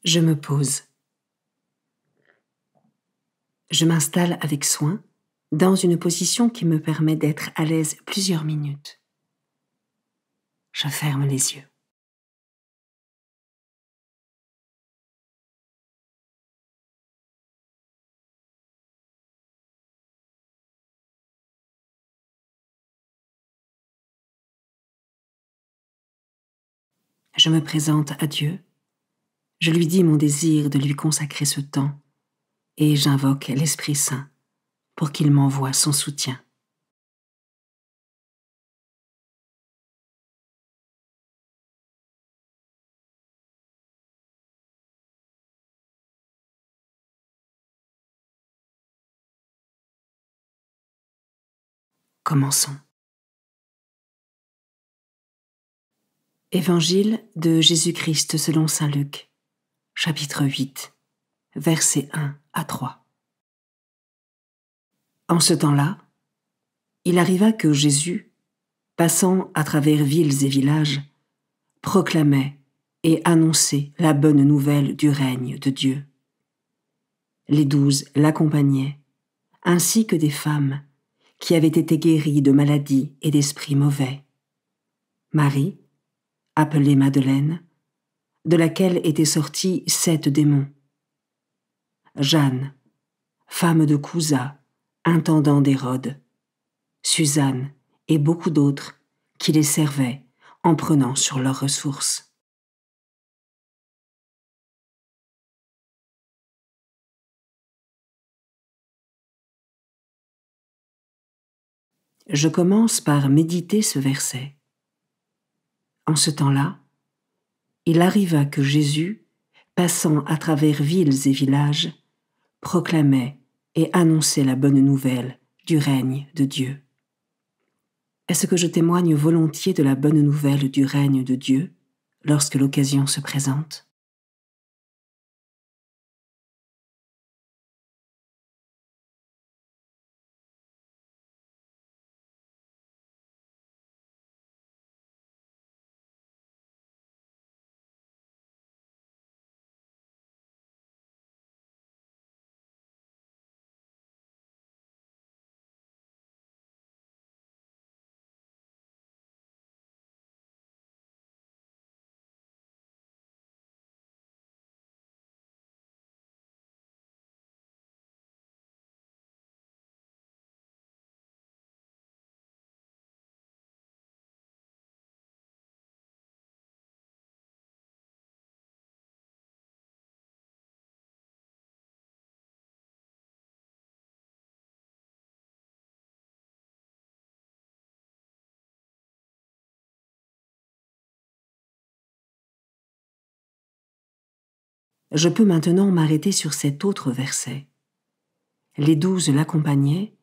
Je me pose. Je m'installe avec soin dans une position qui me permet d'être à l'aise plusieurs minutes. Je ferme les yeux. Je me présente à Dieu. Je lui dis mon désir de lui consacrer ce temps et j'invoque l'Esprit Saint pour qu'il m'envoie son soutien. Commençons. Évangile de Jésus-Christ selon saint Luc, chapitre 8, versets 1 à 3. En ce temps-là, il arriva que Jésus, passant à travers villes et villages, proclamait et annonçait la bonne nouvelle du règne de Dieu. Les 12 l'accompagnaient, ainsi que des femmes qui avaient été guéries de maladies et d'esprits mauvais. Marie, appelée Madeleine, de laquelle étaient sortis 7 démons. Jeanne, femme de Cousa, intendant d'Hérode. Suzanne et beaucoup d'autres qui les servaient en prenant sur leurs ressources. Je commence par méditer ce verset. En ce temps-là, il arriva que Jésus, passant à travers villes et villages, proclamait et annonçait la bonne nouvelle du règne de Dieu. Est-ce que je témoigne volontiers de la bonne nouvelle du règne de Dieu lorsque l'occasion se présente ? Je peux maintenant m'arrêter sur cet autre verset. Les 12 l'accompagnaient,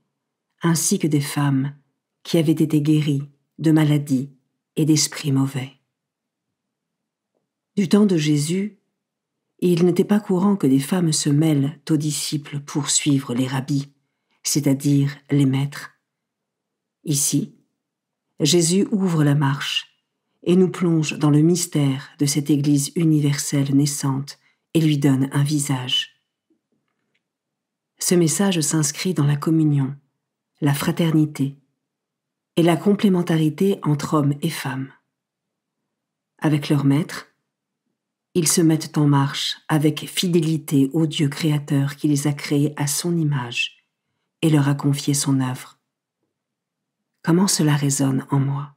ainsi que des femmes qui avaient été guéries de maladies et d'esprits mauvais. Du temps de Jésus, il n'était pas courant que des femmes se mêlent aux disciples pour suivre les rabbis, c'est-à-dire les maîtres. Ici, Jésus ouvre la marche et nous plonge dans le mystère de cette Église universelle naissante et lui donne un visage. Ce message s'inscrit dans la communion, la fraternité et la complémentarité entre hommes et femmes. Avec leur maître, ils se mettent en marche avec fidélité au Dieu créateur qui les a créés à son image et leur a confié son œuvre. Comment cela résonne en moi ?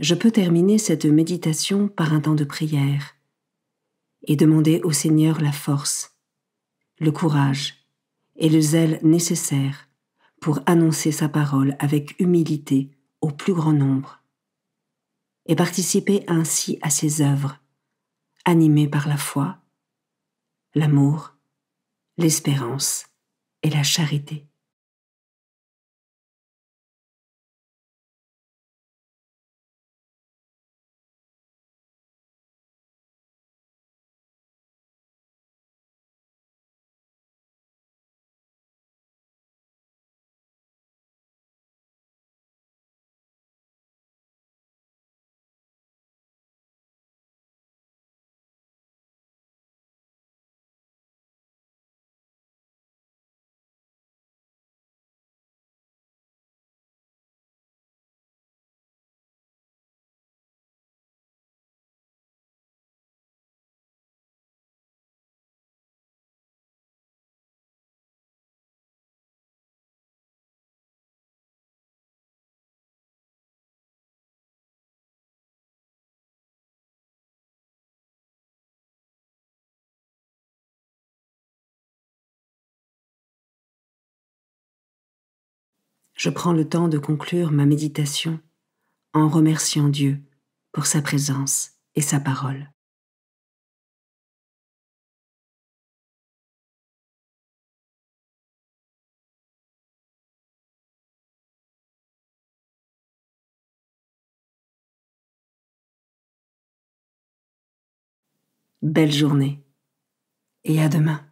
je peux terminer cette méditation par un temps de prière et demander au Seigneur la force, le courage et le zèle nécessaires pour annoncer sa parole avec humilité au plus grand nombre et participer ainsi à ses œuvres, animées par la foi, l'amour, l'espérance et la charité. Je prends le temps de conclure ma méditation en remerciant Dieu pour sa présence et sa parole. Belle journée et à demain.